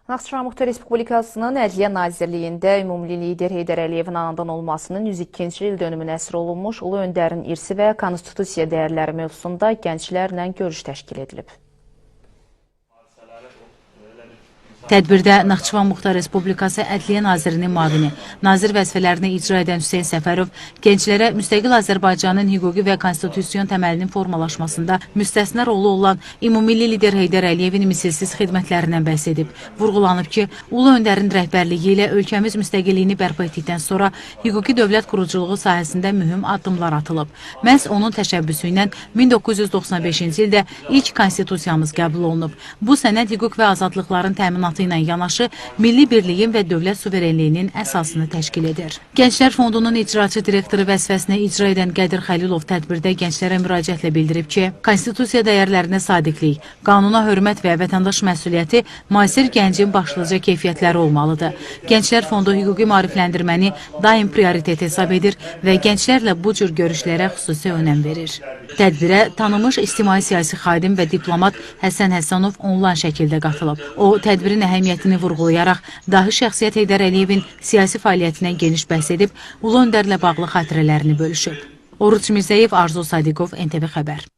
Naxçıvan Muxtar Respublikasının Ədliyyə Nazirliyində ümumi lider Heydər Əliyevin anadan olmasının 102-ci il dönümünə əsr olunmuş Ulu Öndərin irsi və konstitusiya dəyərləri mövzusunda gənclərlə görüş təşkil edilib. Tədbirdə Naxçıvan Muxtar Respublikası Ədliyyə Nazirinin müavini, nazir vəzifələrini icra edən Hüseyn Səfərov gənclərə müstəqil Azərbaycanın hüquqi və konstitusiyon təməlinin formalaşmasında müstəsna rolu olan ümumilli lider Heydər Əliyevin misilsiz xidmətlərindən bəhs edib. Vurğulanıb ki, Ulu Öndərin rəhbərliyi ilə ölkəmiz müstəqilliyini bərpa etdikdən sonra hüquqi dövlət quruculuğu sahəsində mühüm addımlar atılıb. Məhz onun təşəbbüsü ilə 1995-ci ildə ilk konstitusiyamız qəbul olunub. Bu sənəd hüquq və azadlıqların təminatı ilə yanaşı, milli birliyin və dövlət suverenliyinin əsasını təşkil edir. Gənclər Fondunun icraçı direktoru vəzifəsini icra edən Qədir Xəlilov tədbirdə gənclərə müraciətlə bildirib ki, konstitusiya dəyərlərinə sadiqlik, qanuna hörmət və vətəndaş məsuliyyəti müasir gəncin başlıca keyfiyyətləri olmalıdır. Gənclər Fondu hüquqi maarifləndirməni daim prioritet hesab edir və gənclərlə bu cür görüşlərə xüsusi önəm verir. Tədbirə tanınmış ictimai-siyasi xadim və diplomat Həsən Həsənov onlayn şəkildə qatılıb. O, tədbirin əhəmiyyətini vurğulayaraq, dahi şəxsiyyət Heydər Əliyevin siyasi fəaliyyətindən geniş bəhs edib, Ulu Öndərlə bağlı xatirələrini bölüşüb. Oruç Mirzəyev, Arzu Sadiqov, NTV Xəbər.